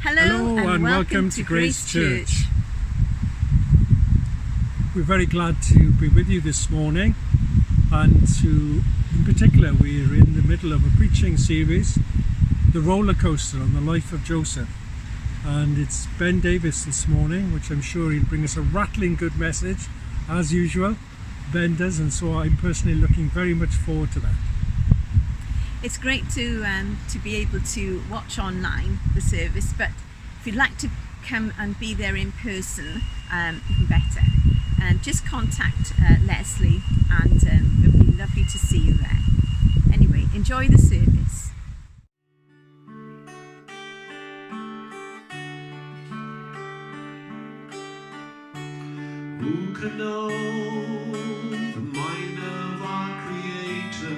Hello and welcome to Grace Church. We're very glad to be with you this morning, and in particular we're in the middle of a preaching series, The Rollercoaster, on the life of Joseph. And it's Ben Davis this morning, which I'm sure he'll bring us a rattling good message as usual. Ben does, and so I'm personally looking very much forward to that. It's great to be able to watch online the service, but if you'd like to come and be there in person, even better. Just contact Leslie, and it would be lovely to see you there. Anyway, enjoy the service. Who can know the mind of our Creator?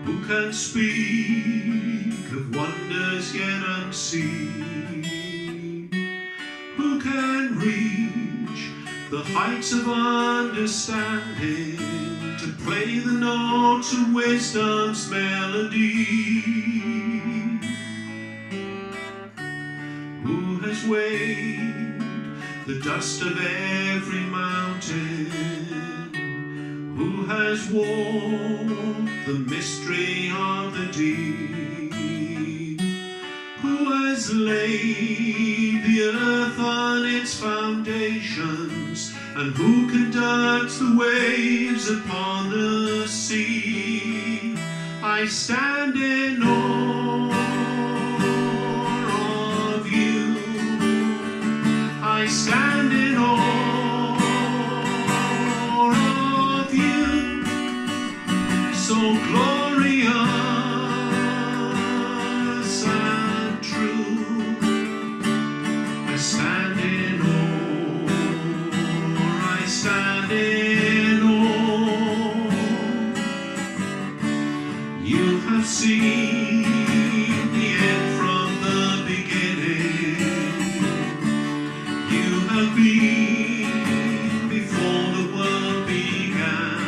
Who can speak of wonders yet unseen? Who can reach the heights of understanding, to play the notes of wisdom's melody? Who has weighed the dust of every mountain? Who has walked the mystery of the deep? Who has laid the earth on its foundations? And who conducts the waves upon the sea? I stand in awe of you. I stand in awe of you, so glorious and true. I stand in awe, I stand in awe. You have seen the end from the beginning. You have been before the world began.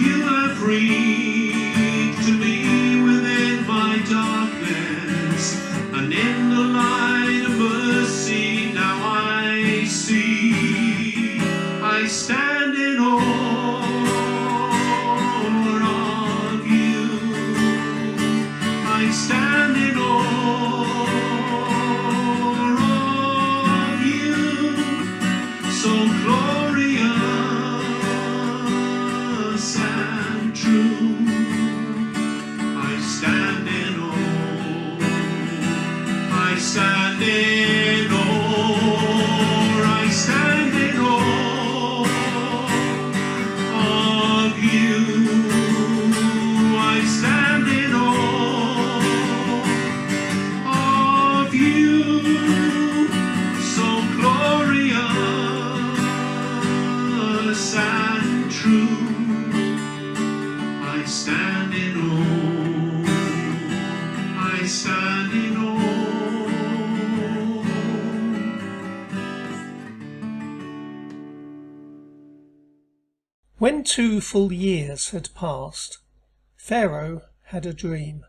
You have reached to me within my darkness, and in the light of mercy now I see. I stand in awe of you. I stand in awe of you, so glorious and true. I stand in awe, I stand in awe, I stand in awe of you. I stand in awe of you, so glorious and true. I stand in awe, I stand in awe. When 2 full years had passed, Pharaoh had a dream.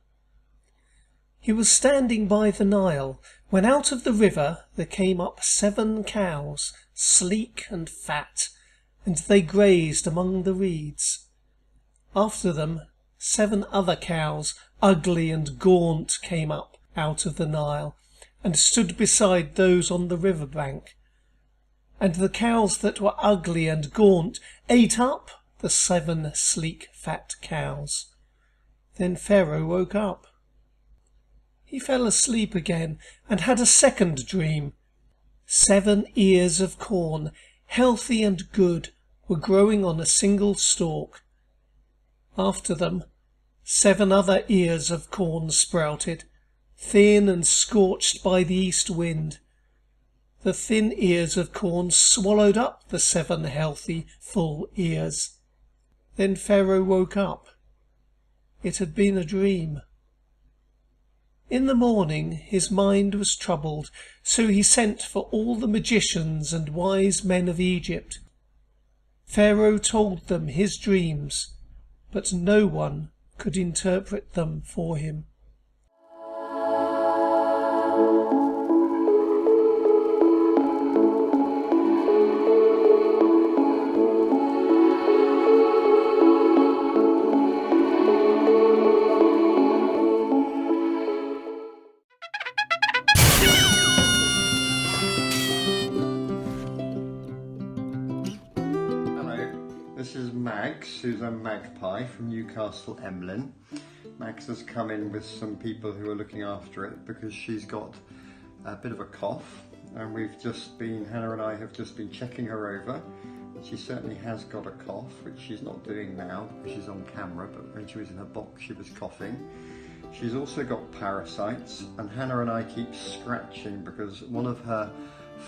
He was standing by the Nile, when out of the river there came up 7 cows, sleek and fat, and they grazed among the reeds. After them 7 other cows, ugly and gaunt, came up out of the Nile, and stood beside those on the river bank. And the cows that were ugly and gaunt ate up the 7 sleek fat cows. Then Pharaoh woke up. He fell asleep again and had a second dream. 7 ears of corn, healthy and good, were growing on a single stalk. After them 7 other ears of corn sprouted, thin and scorched by the east wind. The thin ears of corn swallowed up the 7 healthy, full ears. Then Pharaoh woke up. It had been a dream. In the morning his mind was troubled, so he sent for all the magicians and wise men of Egypt. Pharaoh told them his dreams, but no one could interpret them for him. This is Mags, who's a magpie from Newcastle Emlyn. Mags has come in with some people who are looking after it because she's got a bit of a cough, and Hannah and I have just been checking her over. She certainly has got a cough, which she's not doing now because she's on camera, but when she was in her box she was coughing. She's also got parasites, and Hannah and I keep scratching because one of her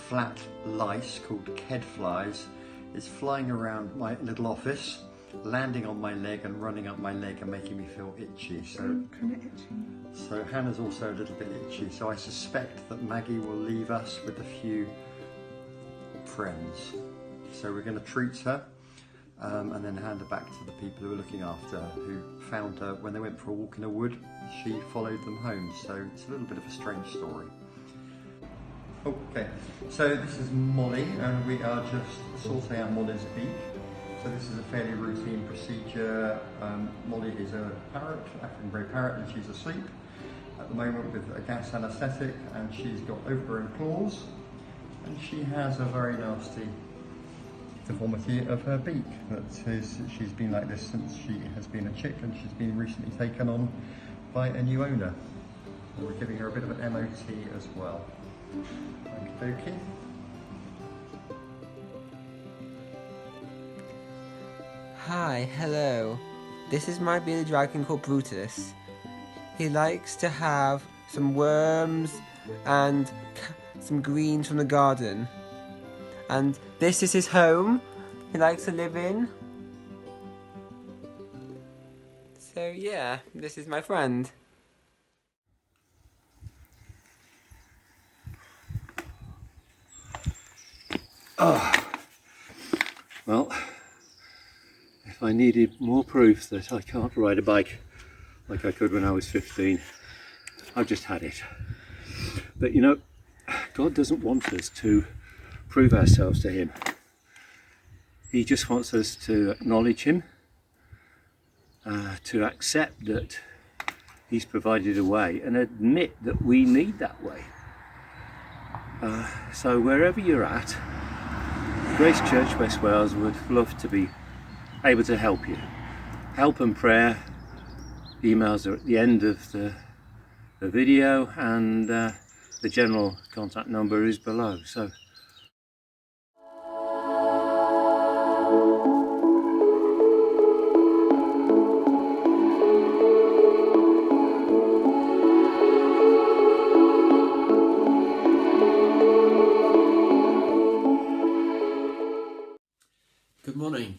flat lice called kedflies is flying around my little office, landing on my leg and running up my leg and making me feel itchy. So Hannah's also a little bit itchy, so I suspect that Maggie will leave us with a few friends. So we're going to treat her and then hand her back to the people who are looking after her, who found her when they went for a walk in a wood. She followed them home, so it's a little bit of a strange story. Okay, so this is Molly, and we are just sorting out Molly's beak. So this is a fairly routine procedure. Molly is a parrot, African grey parrot, and she's asleep at the moment with a gas anaesthetic, and she's got overgrown claws, and she has a very nasty deformity of her beak. She's been like this since she has been a chick, and she's been recently taken on by a new owner. And we're giving her a bit of an MOT as well. Okey-dokey. Hi, hello. This is my bearded dragon called Brutus. He likes to have some worms and some greens from the garden. And this is his home he likes to live in. So yeah, this is my friend. Well, if I needed more proof that I can't ride a bike like I could when I was 15, I've just had it. But you know, God doesn't want us to prove ourselves to Him. He just wants us to acknowledge Him, to accept that He's provided a way and admit that we need that way. So wherever you're at, Grace Church West Wales would love to be able to help you. Help and prayer. Emails are at the end of the video, and the general contact number is below. So good morning,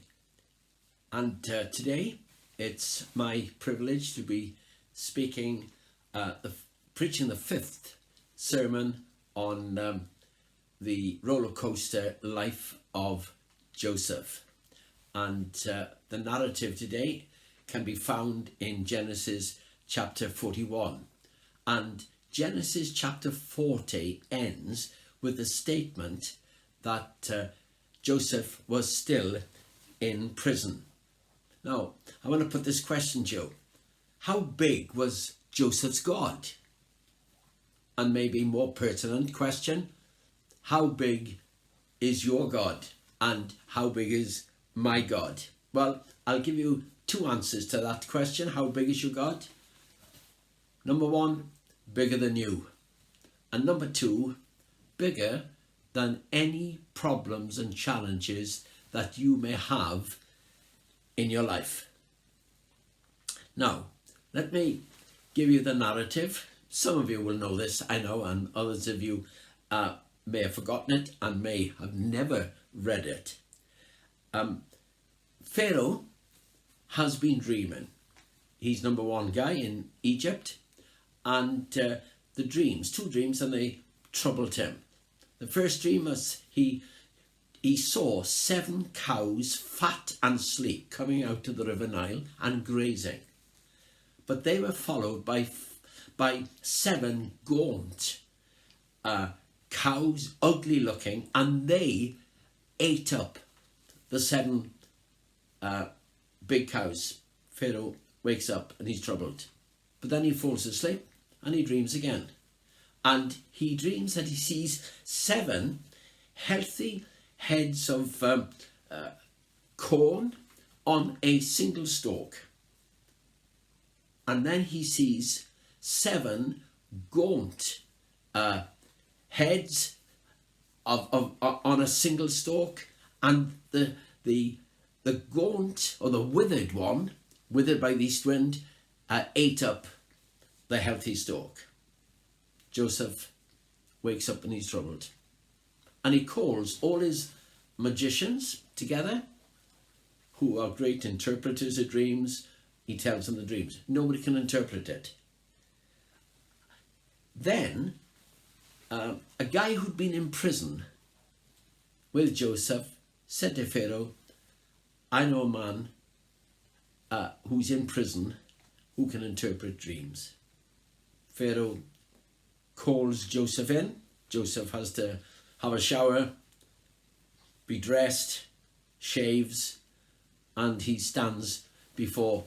and today it's my privilege to be speaking, preaching the fifth sermon on the roller coaster life of Joseph. And the narrative today can be found in Genesis chapter 41. And Genesis chapter 40 ends with the statement that Joseph was still in prison. Now, I want to put this question to you. How big was Joseph's God? And maybe more pertinent question, how big is your God? And how big is my God? Well, I'll give you two answers to that question. How big is your God? Number one, bigger than you. And number two, bigger than any problems and challenges that you may have in your life. Now, let me give you the narrative. Some of you will know this, I know, and others of you may have forgotten it and may have never read it. Pharaoh has been dreaming. He's number one guy in Egypt, and the dreams, two dreams, and they troubled him. The first dream was he saw 7 cows, fat and sleek, coming out of the River Nile and grazing. But they were followed by 7 gaunt cows, ugly looking, and they ate up the 7 big cows. Pharaoh wakes up and he's troubled. But then he falls asleep and he dreams again. And he dreams that he sees 7 healthy heads of corn on a single stalk. And then he sees 7 gaunt heads on a single stalk, and the gaunt, or the withered one, withered by the east wind, ate up the healthy stalk. Joseph wakes up and he's troubled. And he calls all his magicians together, who are great interpreters of dreams. He tells them the dreams. Nobody can interpret it. Then, a guy who'd been in prison with Joseph said to Pharaoh, I know a man who's in prison who can interpret dreams. Pharaoh calls Joseph in. Joseph has to have a shower, be dressed, shaves, and he stands before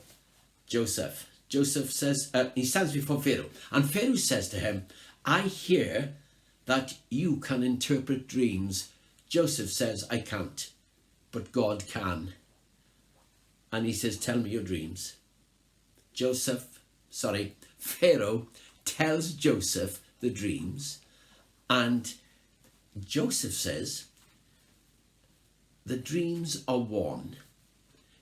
Joseph. Joseph says, he stands before Pharaoh, and Pharaoh says to him, I hear that you can interpret dreams. Joseph says, I can't, but God can. And he says, tell me your dreams. Pharaoh tells Joseph the dreams, and Joseph says, the dreams are one.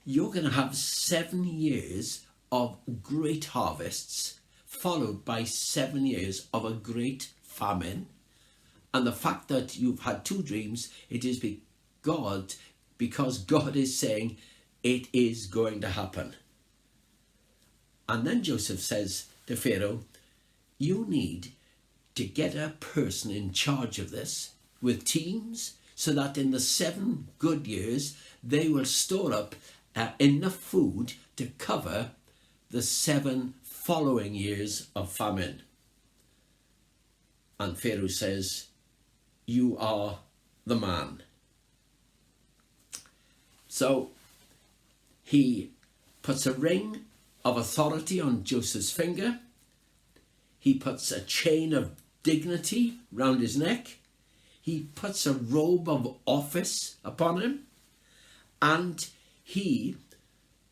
You're going to have 7 years of great harvests, followed by 7 years of a great famine. And the fact that you've had 2 dreams, it is because God is saying it is going to happen. And then Joseph says to Pharaoh, you need to get a person in charge of this with teams, so that in the 7 good years they will store up enough food to cover the 7 following years of famine. And Pharaoh says, you are the man. So he puts a ring of authority on Joseph's finger. He puts a chain of dignity round his neck. He puts a robe of office upon him. And he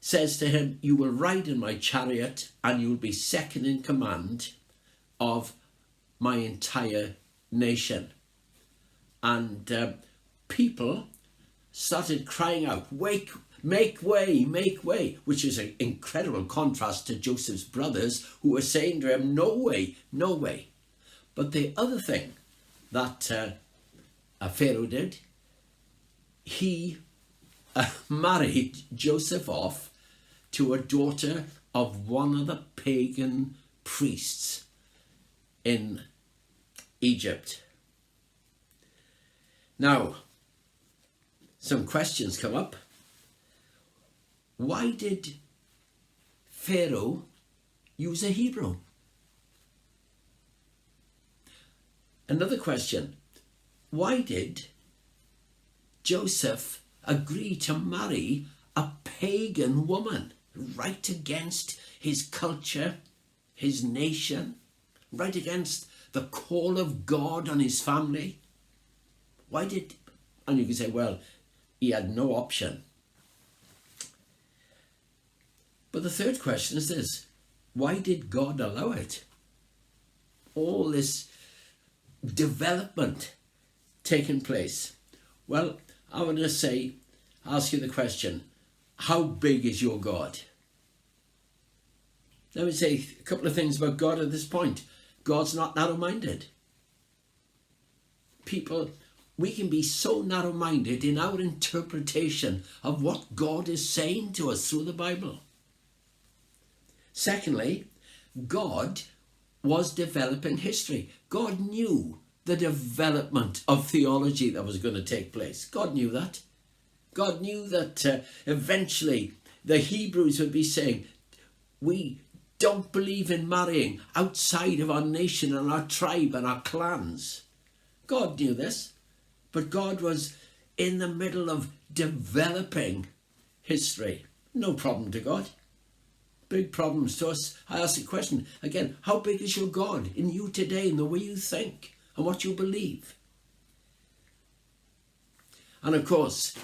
says to him, you will ride in my chariot and you will be second in command of my entire nation. And people started crying out, make way, which is an incredible contrast to Joseph's brothers, who were saying to him, no way, no way. But the other thing that Pharaoh did, he married Joseph off to a daughter of one of the pagan priests in Egypt. Now, some questions come up. Why did Pharaoh use a Hebrew? Another question. Why did Joseph agree to marry a pagan woman, right against his culture, his nation, right against the call of God on his family? Why did, and you can say, well, he had no option. But the third question is this: why did God allow it? All this development taking place. Well, I want to ask you the question, how big is your God? Let me say a couple of things about God at this point. God's not narrow-minded. People, we can be so narrow-minded in our interpretation of what God is saying to us through the Bible. Secondly, God was developing history. God knew the development of theology that was going to take place. God knew that. God knew that eventually the Hebrews would be saying, we don't believe in marrying outside of our nation and our tribe and our clans. God knew this, but God was in the middle of developing history. No problem to God. Big problems to us. I ask the question again, how big is your God in you today, in the way you think and what you believe? And of course,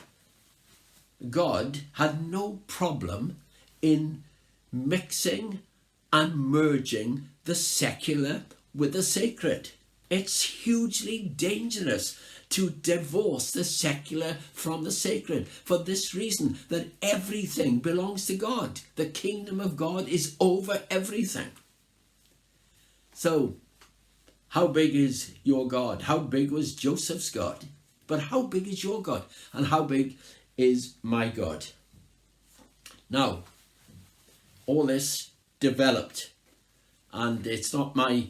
God had no problem in mixing and merging the secular with the sacred. It's hugely dangerous to divorce the secular from the sacred, for this reason, that everything belongs to God. The kingdom of God is over everything. So, how big is your God? How big was Joseph's God? But how big is your God? And how big is my God? Now, all this developed, and it's not my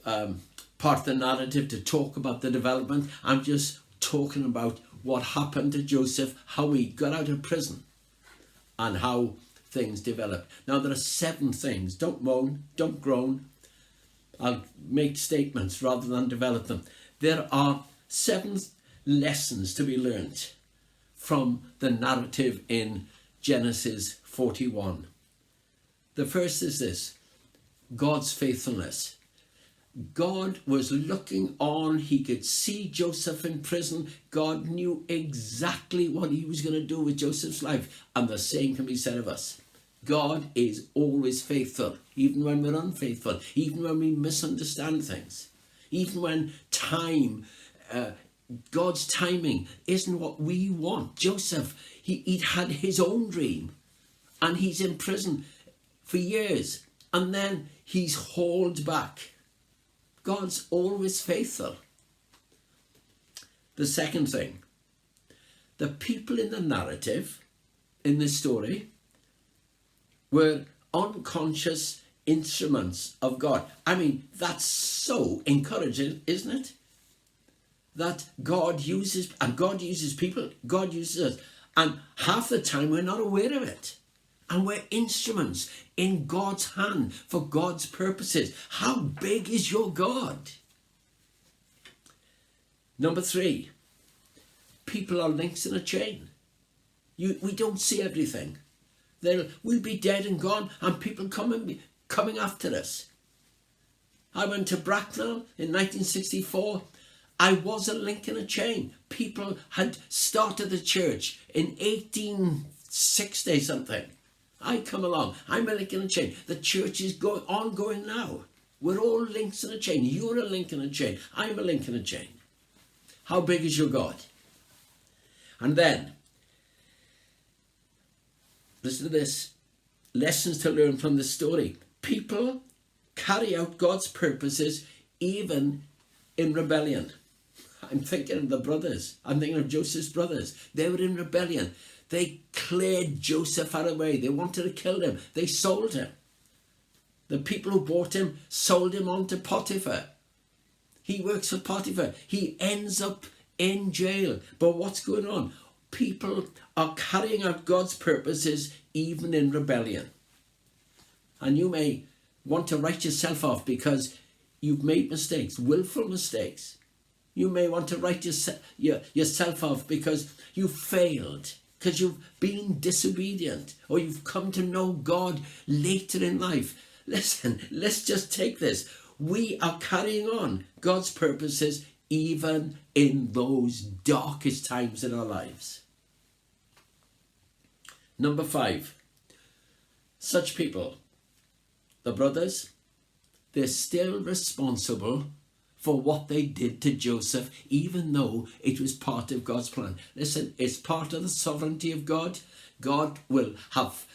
part of the narrative to talk about the development. I'm just talking about what happened to Joseph, how he got out of prison, and how things developed. Now, there are 7 things. Don't moan, don't groan. I'll make statements rather than develop them. There are 7 lessons to be learned from the narrative in Genesis 41. The first is this: God's faithfulness. God was looking on. He could see Joseph in prison. God knew exactly what he was going to do with Joseph's life. And the same can be said of us. God is always faithful, even when we're unfaithful, even when we misunderstand things, even when God's timing isn't what we want. Joseph, he'd had his own dream, and he's in prison for years, and then he's hauled back. God's always faithful. The second thing, the people in the narrative, in this story, were unconscious instruments of God. I mean, that's so encouraging, isn't it? That God uses, and God uses people, God uses us, and half the time we're not aware of it. And we're instruments in God's hand for God's purposes. How big is your God? Number 3, people are links in a chain. We don't see everything. We'll be dead and gone, and people coming after us. I went to Bracknell in 1964. I was a link in a chain. People had started the church in 1860 something. I come along. I'm a link in a chain. The church is ongoing now. We're all links in a chain. You're a link in a chain. I'm a link in a chain. How big is your God? And then, listen to this. Lessons to learn from this story. People carry out God's purposes even in rebellion. I'm thinking of the brothers. I'm thinking of Joseph's brothers. They were in rebellion. They cleared Joseph out of the way. They wanted to kill him. They sold him. The people who bought him sold him on to Potiphar. He works for Potiphar. He ends up in jail. But what's going on? People are carrying out God's purposes even in rebellion. And you may want to write yourself off because you've made mistakes, willful mistakes. You may want to write yourself off because you failed, because you've been disobedient, or you've come to know God later in life. Listen, let's just take this. We are carrying on God's purposes even in those darkest times in our lives. Number 5, such people, the brothers, they're still responsible for what they did to Joseph, even though it was part of God's plan. Listen, it's part of the sovereignty of God. God will have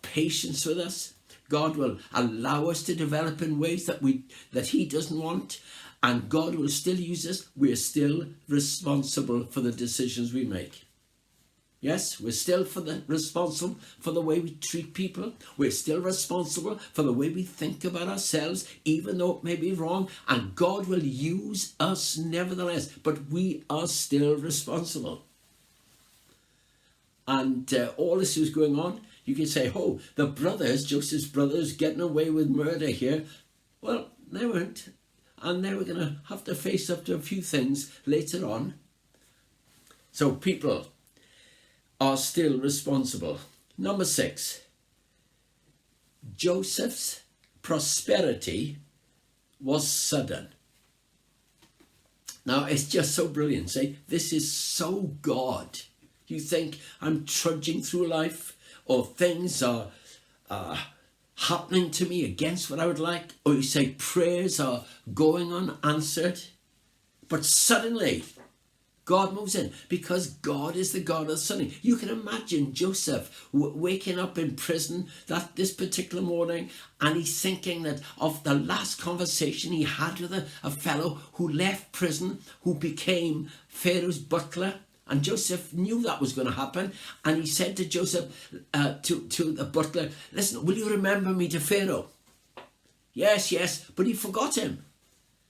patience with us. God will allow us to develop in ways that he doesn't want. And God will still use us. We're still responsible for the decisions we make. Yes, we're still responsible for the way we treat people. We're still responsible for the way we think about ourselves, even though it may be wrong. And God will use us nevertheless, but we are still responsible. And all this is going on. You can say, oh, the brothers, Joseph's brothers, getting away with murder here. Well, they weren't. and then we're going to have to face up to a few things later on. So people are still responsible. Number 6, Joseph's prosperity was sudden. Now, it's just so brilliant. Say, this is so God. You think I'm trudging through life, or things are happening to me against what I would like, or you say prayers are going unanswered, but suddenly God moves in, because God is the God of the suddenly. You can imagine Joseph waking up in prison this particular morning, and he's thinking that of the last conversation he had with a fellow who left prison, who became Pharaoh's butler. And Joseph knew that was going to happen, and he said to Joseph, to the butler, listen, will you remember me to Pharaoh? Yes, but he forgot him.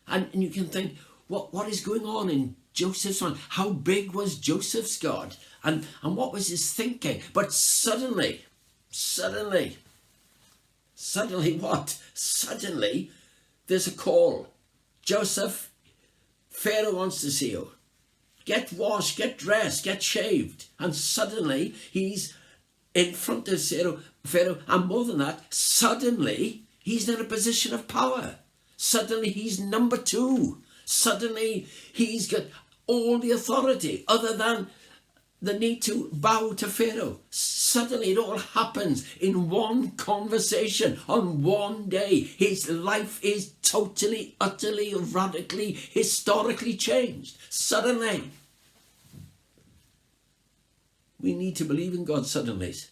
And you can think, what is going on in Joseph's mind? How big was Joseph's God? And what was his thinking? But suddenly what? Suddenly there's a call. Joseph, Pharaoh wants to see you. Get washed, get dressed, get shaved. And suddenly he's in front of Pharaoh. And more than that, suddenly he's in a position of power. Suddenly he's number 2. Suddenly he's got all the authority other than the need to bow to Pharaoh. Suddenly it all happens in one conversation on one day. His life is totally, utterly, radically, historically changed. Suddenly. We need to believe in God's suddenlies.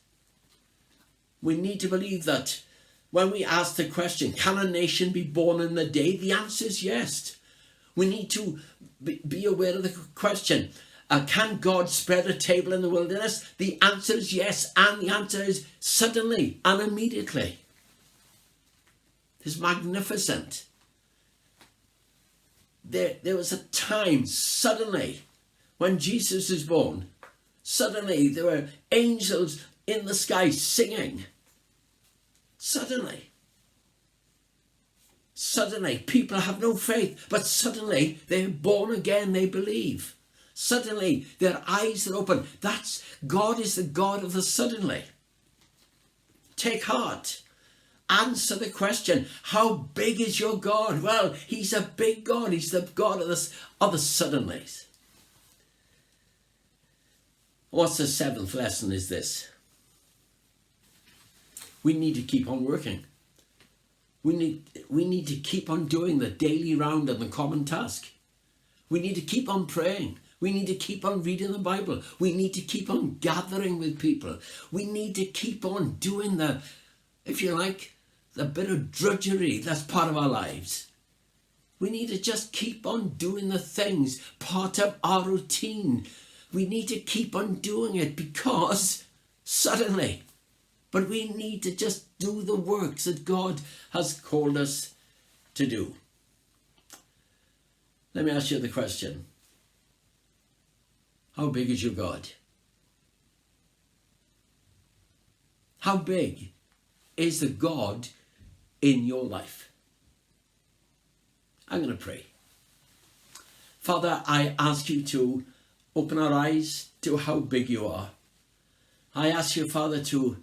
We need to believe that when we ask the question, can a nation be born in the day? The answer is yes. We need to be aware of the question, can God spread a table in the wilderness? The answer is yes, and the answer is suddenly and immediately. It's magnificent. There was a time, suddenly, when Jesus was born, suddenly there were angels in the sky singing. Suddenly people have no faith, but suddenly they're born again, they believe. Suddenly their eyes are open. God is the God of the suddenly. Take heart. Answer the question, how big is your God? Well, he's a big God. He's the God of the suddenlies. What's the 7th lesson is this? We need to keep on working. We need to keep on doing the daily round and the common task. We need to keep on praying. We need to keep on reading the Bible. We need to keep on gathering with people. We need to keep on doing the, if you like, the bit of drudgery that's part of our lives. We need to just keep on doing the things, part of our routine. We need to keep on doing it because suddenly, but we need to just do the works that God has called us to do. Let me ask you the question. How big is your God? How big is the God in your life? I'm going to pray. Father, I ask you to open our eyes to how big you are. I ask you, Father, to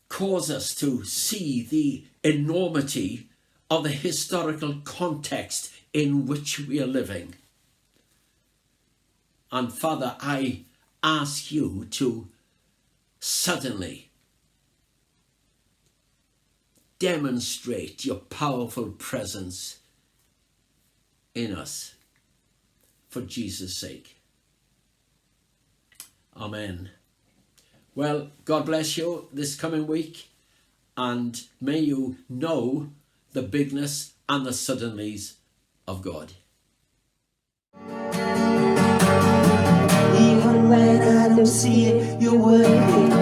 cause us to see the enormity of the historical context in which we are living. And Father, I ask you to suddenly demonstrate your powerful presence in us for Jesus' sake. Amen. Well, God bless you this coming week, and may you know the bigness and the suddenlies of God. Even when I don't see it, you're working.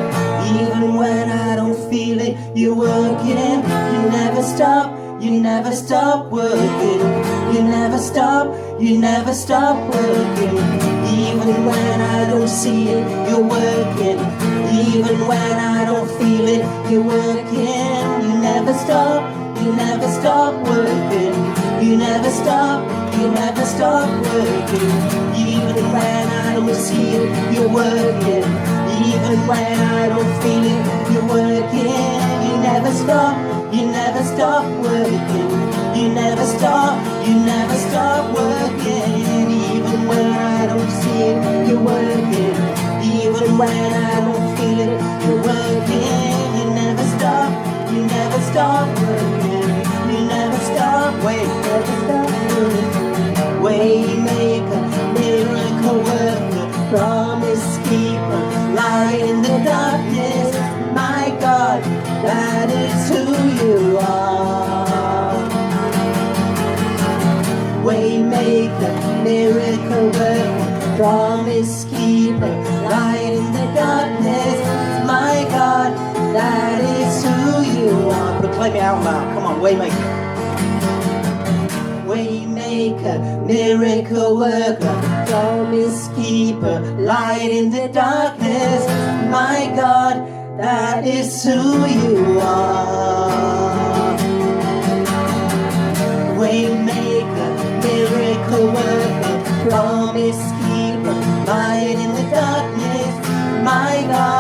Even when I don't feel it, you're working. You never stop working. You never stop working. Even when I don't see it, you're working. Even when I don't feel it, you're working. You never stop working. You you never stop working. Even when I don't see it, you're working. Even when I don't feel it, you're working. You never stop working. You never stop working. Even when I don't see it, you're working. Even when I don't feel it, you're working. You never stop working. You never stop, never stop working. Waymaker, miracle worker, promise keeper, light in the darkness. My God, that is who you are. Waymaker, miracle worker, promise keeper, light in the darkness. My God, that is who you are. Proclaim it out loud. Come on, Waymaker. Waymaker, miracle worker, promise keeper, light in the darkness. My God, that is who you are. Waymaker, miracle worker, promise keeper, light in the darkness. My God,